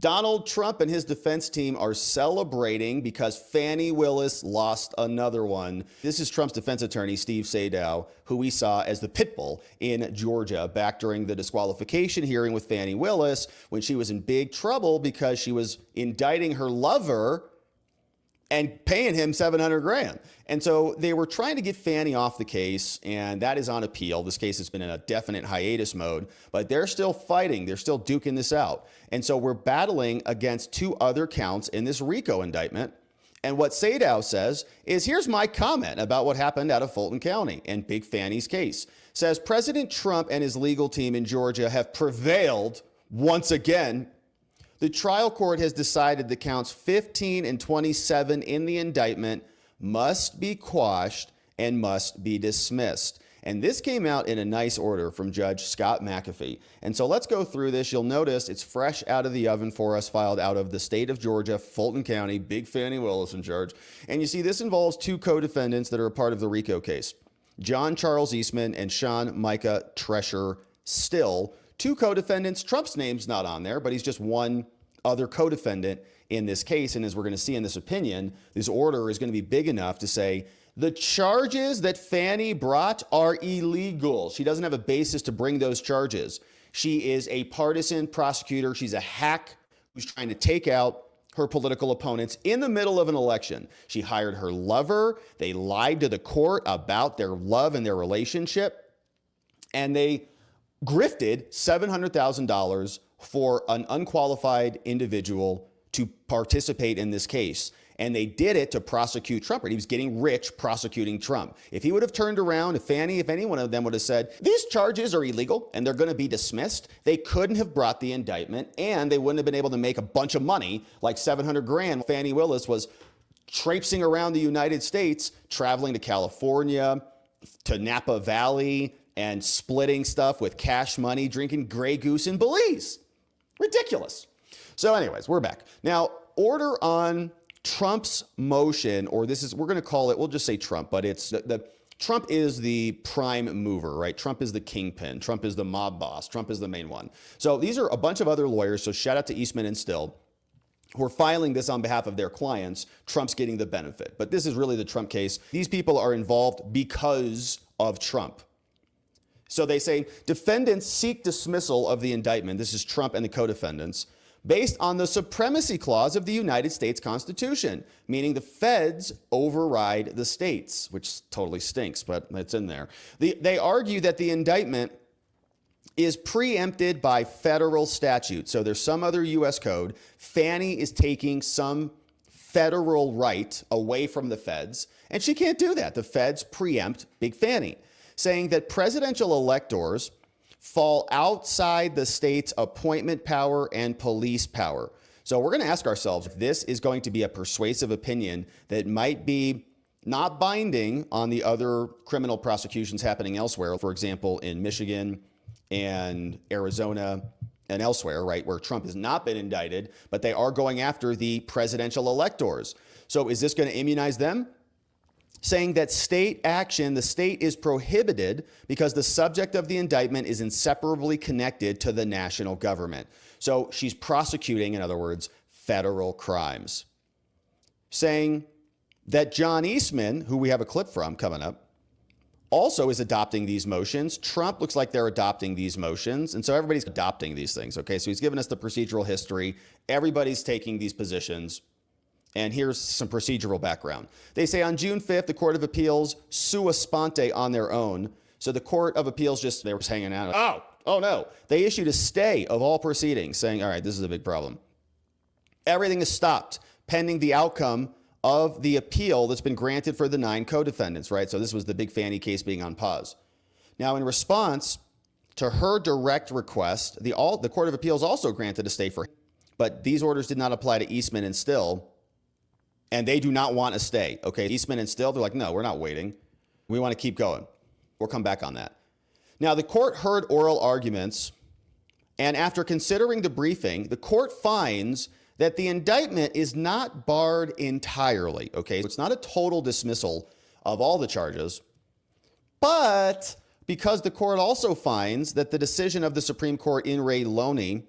Donald Trump and his defense team are celebrating because Fannie Willis lost another one. This is Trump's defense attorney, Steve Sadow, who we saw as the pit bull in Georgia back during the disqualification hearing with Fannie Willis when she was in big trouble because she was indicting her lover and paying him $700,000. And so they were trying to get Fannie off the case, and that is on appeal. This case has been in a definite hiatus mode, but they're still fighting. They're still duking this out. And so we're battling against two other counts in this RICO indictment. And what Sadow says is, here's my comment about what happened out of Fulton County and Big Fannie's case. Says President Trump and his legal team in Georgia have prevailed once again. The trial court has decided the counts 15 and 27 in the indictment must be quashed and must be dismissed. And this came out in a nice order from Judge Scott McAfee. And so let's go through this. You'll notice it's fresh out of the oven for us, filed out of the state of Georgia, Fulton County, Big Fannie Willis in charge. And you see this involves two co-defendants that are a part of the RICO case, John Charles Eastman and Sean Micah Tresher Still. Two co-defendants. Trump's name's not on there, but he's just one other co-defendant in this case. And as we're going to see in this opinion, this order is going to be big enough to say the charges that Fannie brought are illegal. She doesn't have a basis to bring those charges. She is a partisan prosecutor. She's a hack who's trying to take out her political opponents in the middle of an election. She hired her lover. They lied to the court about their love and their relationship. And they grifted $700,000 for an unqualified individual to participate in this case. And they did it to prosecute Trump. He was getting rich prosecuting Trump. If he would have turned around, if any one of them would have said, these charges are illegal and they're going to be dismissed, they couldn't have brought the indictment and they wouldn't have been able to make a bunch of money, like $700,000. Fannie Willis was traipsing around the United States, traveling to California, to Napa Valley, and splitting stuff with cash money, drinking Grey Goose in Belize. Ridiculous. So anyways, we're back. Now, order on Trump's motion, or this is, we're going to call it, we'll just say Trump, but it's Trump is the prime mover, right? Trump is the kingpin. Trump is the mob boss. Trump is the main one. So these are a bunch of other lawyers. So shout out to Eastman and Still, who are filing this on behalf of their clients. Trump's getting the benefit. But this is really the Trump case. These people are involved because of Trump. So they say defendants seek dismissal of the indictment. This is Trump and the co-defendants based on the supremacy clause of the United States Constitution, meaning the feds override the states, which totally stinks, but it's in there. They argue that the indictment is preempted by federal statute. So there's some other U.S. code. Fannie is taking some federal right away from the feds, and she can't do that. The feds preempt Big Fannie, saying that presidential electors fall outside the state's appointment power and police power. So we're going to ask ourselves if this is going to be a persuasive opinion that might be not binding on the other criminal prosecutions happening elsewhere, for example, in Michigan and Arizona and elsewhere, right, where Trump has not been indicted, but they are going after the presidential electors. So is this going to immunize them? Saying that state action, the state is prohibited because the subject of the indictment is inseparably connected to the national government. So she's prosecuting, in other words, federal crimes. Saying that John Eastman, who we have a clip from coming up, also is adopting these motions. Trump looks like they're adopting these motions. And so everybody's adopting these things. Okay, so he's given us the procedural history. Everybody's taking these positions. And here's some procedural background. They say on June 5th, the Court of Appeals sua sponte on their own. So the Court of Appeals they were hanging out. Oh no. They issued a stay of all proceedings saying, all right, this is a big problem. Everything is stopped pending the outcome of the appeal that's been granted for the 9 co-defendants, right? So this was the Big Fannie case being on pause. Now, in response to her direct request, the Court of Appeals also granted a stay for him. But these orders did not apply to Eastman and Still. And they do not want a stay. Okay, Eastman and Still, they're like, no, we're not waiting. We want to keep going. We'll come back on that. Now, the court heard oral arguments, and after considering the briefing, the court finds that the indictment is not barred entirely. Okay, so it's not a total dismissal of all the charges, but because the court also finds that the decision of the Supreme Court in Ray Loney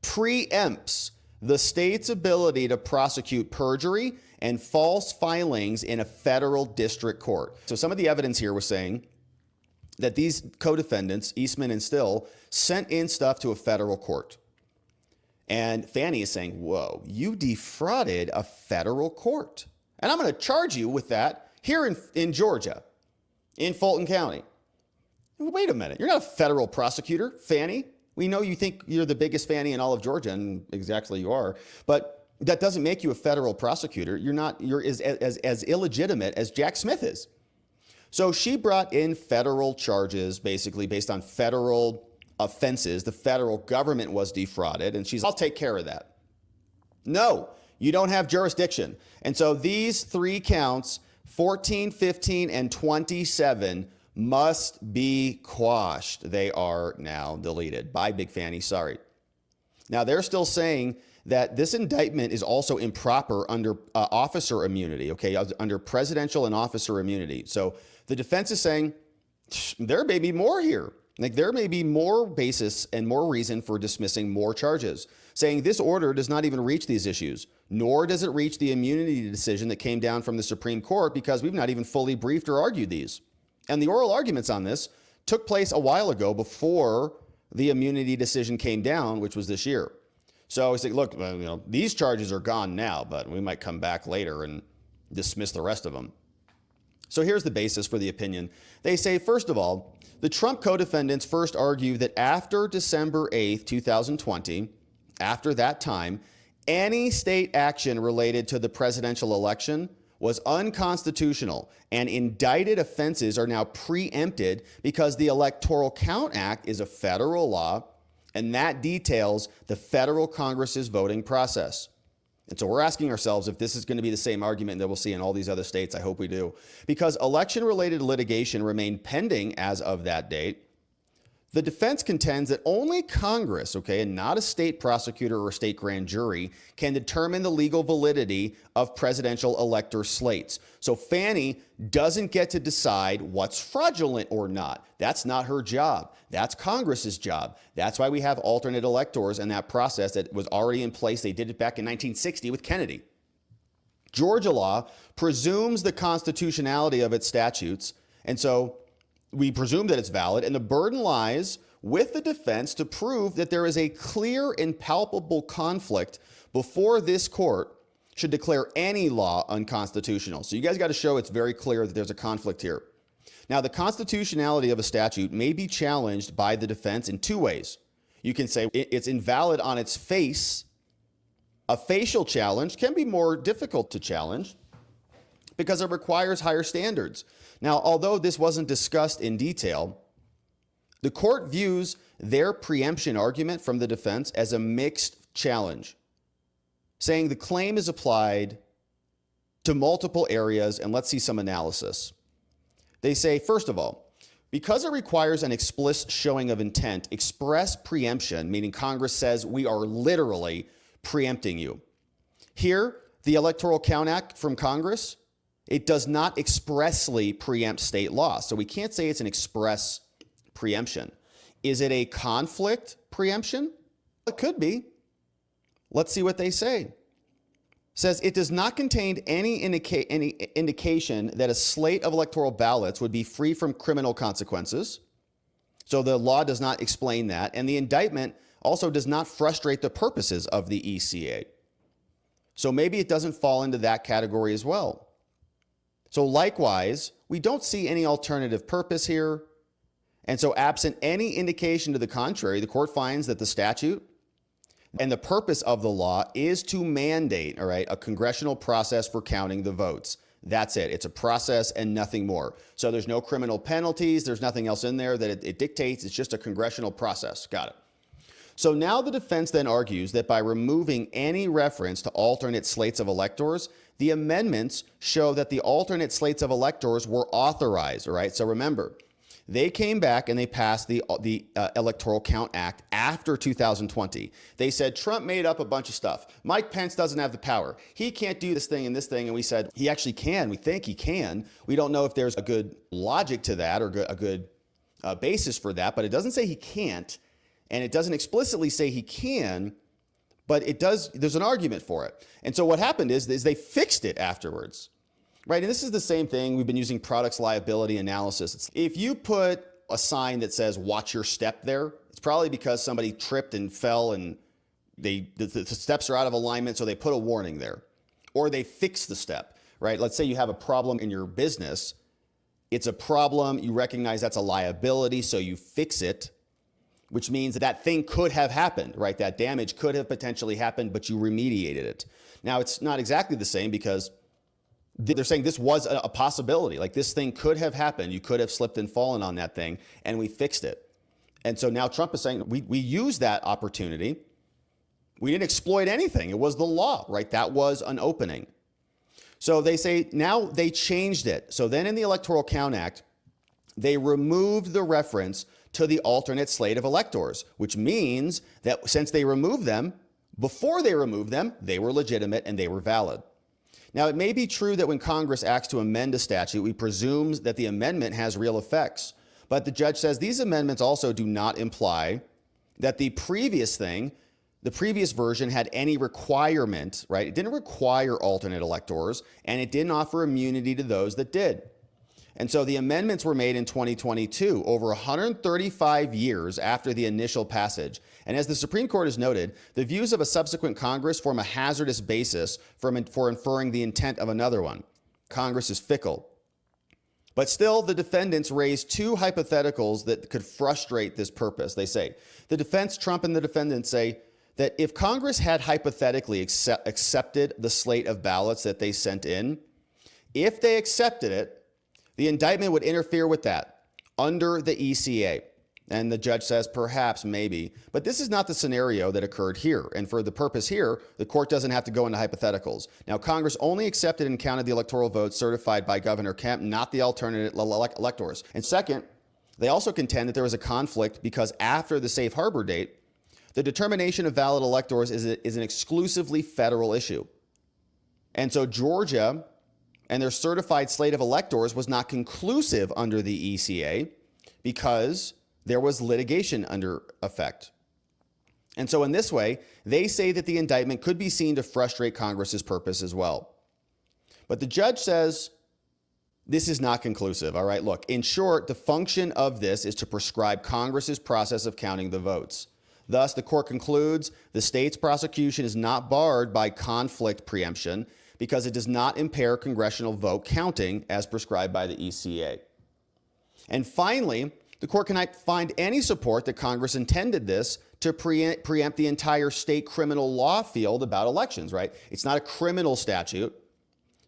preempts the state's ability to prosecute perjury and false filings in a federal district court. So some of the evidence here was saying that these co-defendants, Eastman and Still, sent in stuff to a federal court. And Fannie is saying, whoa, you defrauded a federal court. And I'm going to charge you with that here in Georgia, in Fulton County. Wait a minute. You're not a federal prosecutor, Fannie. We know you think you're the biggest Fannie in all of Georgia, and exactly you are. But that doesn't make you a federal prosecutor. You're as illegitimate as Jack Smith is. So she brought in federal charges, basically based on federal offenses. The federal government was defrauded, and she's, I'll take care of that. No, you don't have jurisdiction. And so these 3 counts, 14, 15, and 27, must be quashed. They are now deleted. Bye, Big Fannie. Sorry. Now, they're still saying that this indictment is also improper under officer immunity, okay, under presidential and officer immunity. So the defense is saying there may be more here. Like, there may be more basis and more reason for dismissing more charges, saying this order does not even reach these issues, nor does it reach the immunity decision that came down from the Supreme Court, because we've not even fully briefed or argued these. And the oral arguments on this took place a while ago before the immunity decision came down, which was this year. So I say, look, these charges are gone now, but we might come back later and dismiss the rest of them. So here's the basis for the opinion. They say, first of all, the Trump co-defendants first argue that after December 8th, 2020, after that time, any state action related to the presidential election was unconstitutional, and indicted offenses are now preempted because the Electoral Count Act is a federal law, and that details the federal Congress's voting process. And so we're asking ourselves if this is going to be the same argument that we'll see in all these other states. I hope we do. Because election-related litigation remained pending as of that date, the defense contends that only Congress, okay, and not a state prosecutor or a state grand jury, can determine the legal validity of presidential elector slates. So Fannie doesn't get to decide what's fraudulent or not. That's not her job. That's Congress's job. That's why we have alternate electors and that process that was already in place. They did it back in 1960 with Kennedy. Georgia law presumes the constitutionality of its statutes, and so we presume that it's valid, and the burden lies with the defense to prove that there is a clear and palpable conflict before this court should declare any law unconstitutional. So you guys got to show it's very clear that there's a conflict here. Now, the constitutionality of a statute may be challenged by the defense in 2 ways. You can say it's invalid on its face. A facial challenge can be more difficult to challenge because it requires higher standards. Now, although this wasn't discussed in detail, the court views their preemption argument from the defense as a mixed challenge, saying the claim is applied to multiple areas, and let's see some analysis. They say, first of all, because it requires an explicit showing of intent, express preemption, meaning Congress says we are literally preempting you. Here, the Electoral Count Act from Congress, it does not expressly preempt state law. So we can't say it's an express preemption. Is it a conflict preemption? It could be. Let's see what they say. Says it does not contain any indication that a slate of electoral ballots would be free from criminal consequences. So the law does not explain that. And the indictment also does not frustrate the purposes of the ECA. So maybe it doesn't fall into that category as well. So likewise, we don't see any alternative purpose here. And so absent any indication to the contrary, the court finds that the statute and the purpose of the law is to mandate, all right, a congressional process for counting the votes. That's it. It's a process and nothing more. So there's no criminal penalties. There's nothing else in there that it dictates. It's just a congressional process. Got it. So now the defense then argues that by removing any reference to alternate slates of electors, the amendments show that the alternate slates of electors were authorized, all right? So remember, they came back and they passed the Electoral Count Act after 2020. They said Trump made up a bunch of stuff. Mike Pence doesn't have the power. He can't do this thing and this thing. And we said he actually can. We think he can. We don't know if there's a good logic to that or a good basis for that, but it doesn't say he can't. And it doesn't explicitly say he can, But there's an argument for it. And so what happened is they fixed it afterwards, right? And this is the same thing. We've been using products liability analysis. If you put a sign that says, watch your step there, it's probably because somebody tripped and fell and the steps are out of alignment, so they put a warning there. Or they fix the step, right? Let's say you have a problem in your business. It's a problem. You recognize that's a liability, so you fix it, which means that thing could have happened, right? That damage could have potentially happened, but you remediated it. Now, it's not exactly the same because they're saying this was a possibility. Like, this thing could have happened. You could have slipped and fallen on that thing, and we fixed it. And so now Trump is saying we used that opportunity. We didn't exploit anything. It was the law, right? That was an opening. So they say now they changed it. So then in the Electoral Count Act, they removed the reference to the alternate slate of electors, which means that since they removed them, before they removed them, they were legitimate and they were valid. Now, it may be true that when Congress acts to amend a statute, we presume that the amendment has real effects. But the judge says these amendments also do not imply that the previous version had any requirement, right? It didn't require alternate electors, and it didn't offer immunity to those that did. And so the amendments were made in 2022, over 135 years after the initial passage. And as the Supreme Court has noted, the views of a subsequent Congress form a hazardous basis for inferring the intent of another one. Congress is fickle. But still, the defendants raised two hypotheticals that could frustrate this purpose. They say, the defense, Trump and the defendants say that if Congress had hypothetically accepted the slate of ballots that they sent in, if they accepted it, the indictment would interfere with that under the ECA. And the judge says, perhaps, maybe. But this is not the scenario that occurred here. And for the purpose here, the court doesn't have to go into hypotheticals. Now, Congress only accepted and counted the electoral votes certified by Governor Kemp, not the alternate electors. And second, they also contend that there was a conflict because after the safe harbor date, the determination of valid electors is an exclusively federal issue. And so Georgia and their certified slate of electors was not conclusive under the ECA because there was litigation under effect. And so in this way, they say that the indictment could be seen to frustrate Congress's purpose as well. But the judge says this is not conclusive. All right, look, in short, the function of this is to prescribe Congress's process of counting the votes. Thus, the court concludes the state's prosecution is not barred by conflict preemption because it does not impair congressional vote counting as prescribed by the ECA. And finally, the court cannot find any support that Congress intended this to preempt the entire state criminal law field about elections, right? It's not a criminal statute,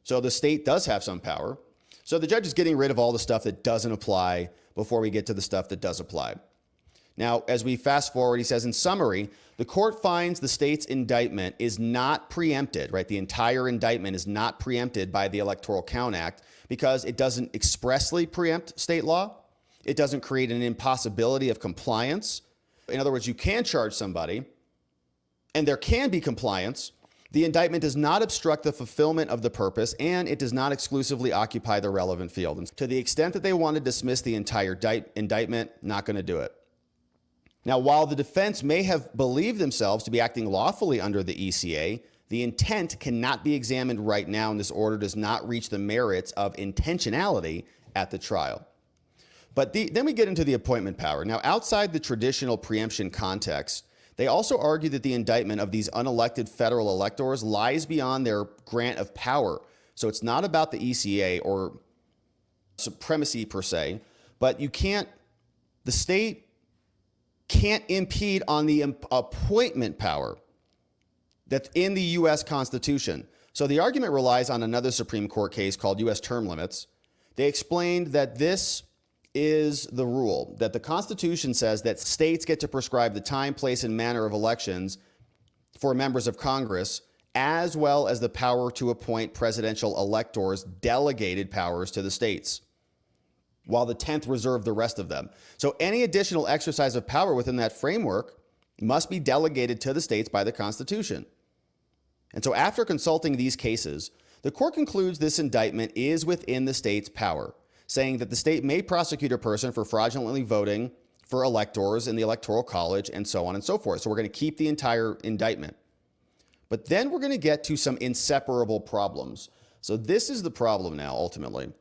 so the state does have some power. So the judge is getting rid of all the stuff that doesn't apply before we get to the stuff that does apply. Now, as we fast forward, he says, in summary, the court finds the state's indictment is not preempted, right? The entire indictment is not preempted by the Electoral Count Act because it doesn't expressly preempt state law. It doesn't create an impossibility of compliance. In other words, you can charge somebody and there can be compliance. The indictment does not obstruct the fulfillment of the purpose, and it does not exclusively occupy the relevant field. And to the extent that they want to dismiss the entire indictment, not going to do it. Now, while the defense may have believed themselves to be acting lawfully under the ECA, the intent cannot be examined right now, and this order does not reach the merits of intentionality at the trial. But then we get into the appointment power. Now, outside the traditional preemption context, they also argue that the indictment of these unelected federal electors lies beyond their grant of power. So it's not about the ECA or supremacy per se, but the state can't impede on the appointment power that's in the U.S. Constitution. So the argument relies on another Supreme Court case called U.S. Term Limits. They explained that this is the rule, that the Constitution says that states get to prescribe the time, place, and manner of elections for members of Congress, as well as the power to appoint presidential electors, delegated powers to the states, while the 10th reserved the rest of them. So any additional exercise of power within that framework must be delegated to the states by the Constitution. And so after consulting these cases, the court concludes this indictment is within the state's power, saying that the state may prosecute a person for fraudulently voting for electors in the Electoral College and so on and so forth. So we're going to keep the entire indictment. But then we're going to get to some inseparable problems. So this is the problem now, ultimately.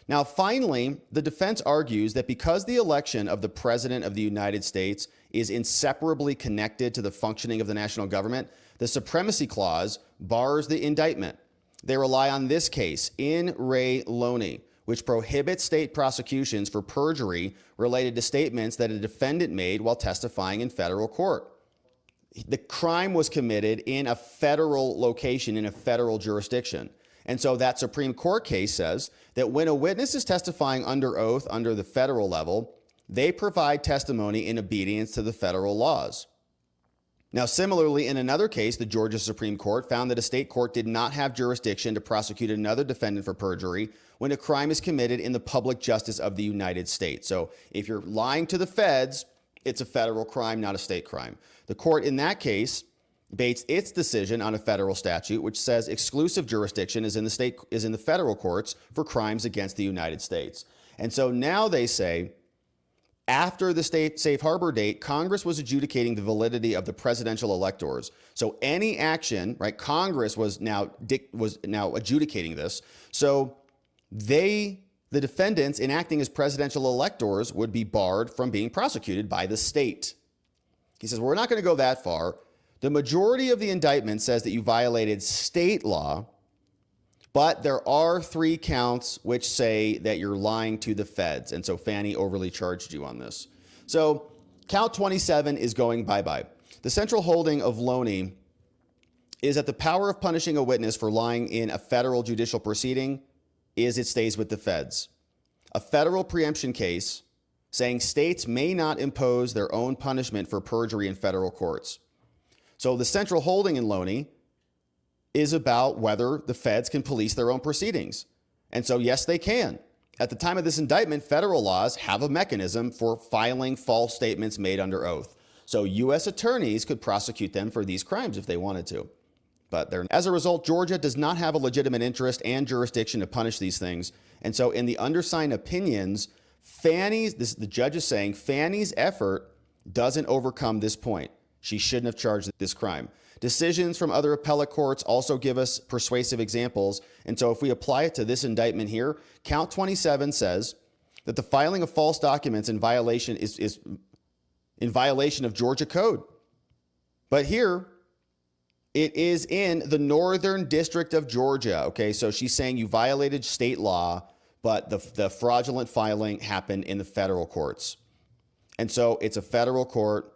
Now, finally, the defense argues that because the election of the President of the United States is inseparably connected to the functioning of the national government, the Supremacy Clause bars the indictment. They rely on this case, in re Loney, which prohibits state prosecutions for perjury related to statements that a defendant made while testifying in federal court. The crime was committed in a federal location, in a federal jurisdiction. And so that Supreme Court case says that when a witness is testifying under oath under the federal level, they provide testimony in obedience to the federal laws. Now, similarly, in another case, the Georgia Supreme Court found that a state court did not have jurisdiction to prosecute another defendant for perjury when a crime is committed in the public justice of the United States. So if you're lying to the feds, it's a federal crime, not a state crime. The court in that case based its decision on a federal statute which says exclusive jurisdiction is in the federal courts for crimes against the United States. And so now they say, after the state safe harbor date, Congress was adjudicating the validity of the presidential electors. So any action, right? Congress was now adjudicating this. So the defendants in acting as presidential electors would be barred from being prosecuted by the state. He says, we're not going to go that far. The majority of the indictment says that you violated state law, but there are 3 counts which say that you're lying to the feds. And so Fannie overly charged you on this. So count 27 is going bye-bye. The central holding of Loney is that the power of punishing a witness for lying in a federal judicial proceeding is it stays with the feds. A federal preemption case saying states may not impose their own punishment for perjury in federal courts. So the central holding in Loney is about whether the feds can police their own proceedings. And so, yes, they can. At the time of this indictment, federal laws have a mechanism for filing false statements made under oath. So U.S. attorneys could prosecute them for these crimes if they wanted to. But as a result, Georgia does not have a legitimate interest and jurisdiction to punish these things. And so in the undersigned opinions, the judge is saying Fannie's effort doesn't overcome this point. She shouldn't have charged this crime. Decisions from other appellate courts also give us persuasive examples. And so if we apply it to this indictment here, count 27 says that the filing of false documents in violation is in violation of Georgia code. But here it is in the Northern District of Georgia. Okay, so she's saying you violated state law, but the fraudulent filing happened in the federal courts. And so it's a federal court.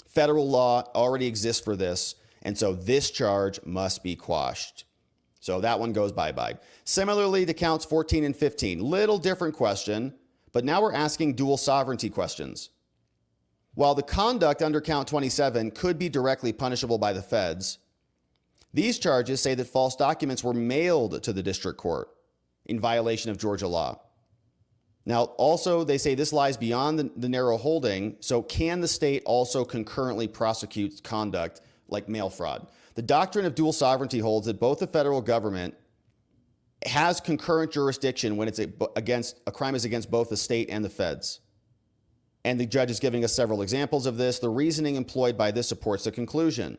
Federal law already exists for this, and so this charge must be quashed. So that one goes bye-bye. Similarly to counts 14 and 15, little different question, but now we're asking dual sovereignty questions. While the conduct under count 27 could be directly punishable by the feds, these charges say that false documents were mailed to the district court in violation of Georgia law. Now, also, they say this lies beyond the narrow holding, so can the state also concurrently prosecute conduct like mail fraud? The doctrine of dual sovereignty holds that both the federal government has concurrent jurisdiction when a crime is against both the state and the feds. And the judge is giving us several examples of this. The reasoning employed by this supports the conclusion.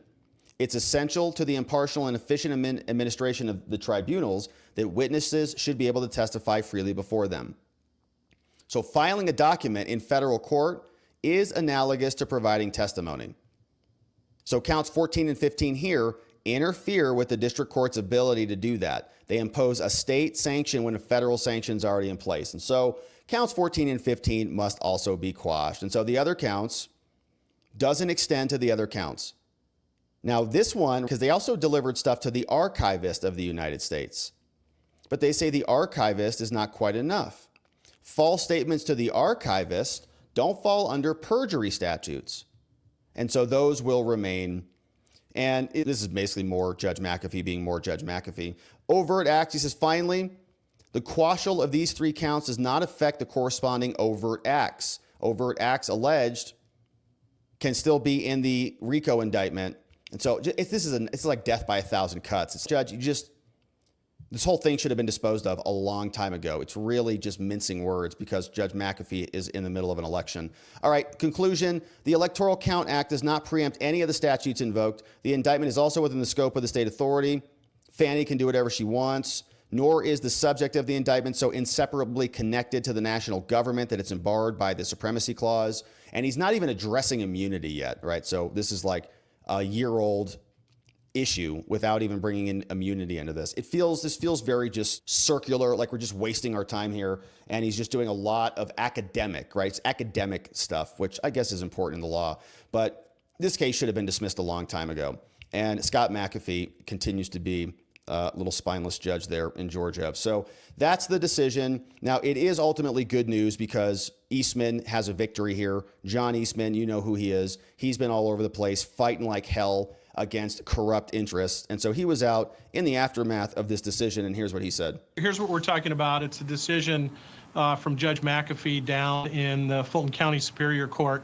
It's essential to the impartial and efficient administration of the tribunals that witnesses should be able to testify freely before them. So filing a document in federal court is analogous to providing testimony. So counts 14 and 15 here interfere with the district court's ability to do that. They impose a state sanction when a federal sanction is already in place. And so counts 14 and 15 must also be quashed. And so the other counts doesn't extend to the other counts. Now this one, because they also delivered stuff to the archivist of the United States, but they say the archivist is not quite enough. False statements to the archivist don't fall under perjury statutes. And so those will remain. And this is basically more Judge McAfee being more Judge McAfee. Overt acts, he says, finally, the quashal of these 3 counts does not affect the corresponding overt acts. Overt acts alleged can still be in the RICO indictment. And so it's like death by 1,000 cuts. Judge, This whole thing should have been disposed of a long time ago. It's really just mincing words because Judge McAfee is in the middle of an election. All right, conclusion. The Electoral Count Act does not preempt any of the statutes invoked. The indictment is also within the scope of the state authority. Fannie can do whatever she wants, nor is the subject of the indictment so inseparably connected to the national government that it's embarred by the Supremacy Clause. And he's not even addressing immunity yet, right? So this is like a year-old issue without even bringing in immunity into this. This feels very just circular, like we're just wasting our time here. And he's just doing a lot of academic, right? It's academic stuff, which I guess is important in the law. But this case should have been dismissed a long time ago. And Scott McAfee continues to be a little spineless judge there in Georgia. So that's the decision. Now, it is ultimately good news because Eastman has a victory here. John Eastman, you know who he is. He's been all over the place, fighting like hell against corrupt interests. And so he was out in the aftermath of this decision, and here's what he said. Here's what we're talking about. It's a decision from Judge McAfee down in the Fulton County Superior Court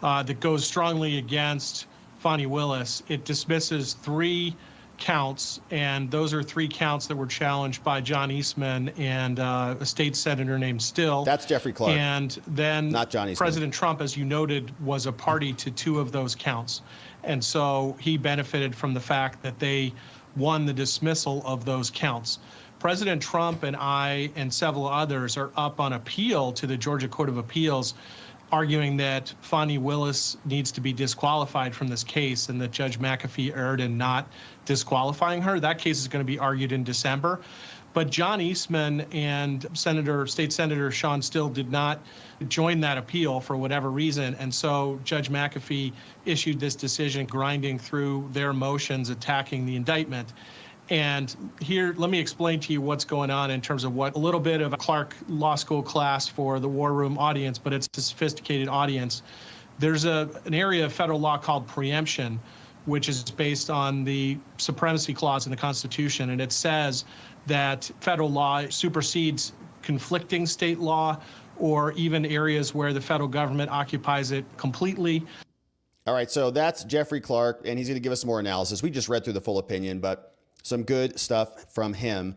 that goes strongly against Fannie Willis. It dismisses 3 counts, and those are 3 counts that were challenged by John Eastman and a state senator named Still. That's Jeffrey Clark. And then not John Eastman. President Trump, as you noted, was a party to 2 of those counts. And so he benefited from the fact that they won the dismissal of those counts. President Trump and I and several others are up on appeal to the Georgia Court of Appeals, arguing that Fannie Willis needs to be disqualified from this case and that Judge McAfee erred in not disqualifying her. That case is going to be argued in December. But John Eastman and State Senator Sean Still did not join that appeal for whatever reason. And so Judge McAfee issued this decision, grinding through their motions, attacking the indictment. And here, let me explain to you what's going on in terms of what a little bit of a Clark Law School class for the War Room audience, but it's a sophisticated audience. There's an area of federal law called preemption, which is based on the Supremacy Clause in the Constitution. And it says that federal law supersedes conflicting state law or even areas where the federal government occupies it completely. All right, so that's Jeffrey Clark, and he's going to give us some more analysis. We just read through the full opinion, but some good stuff from him.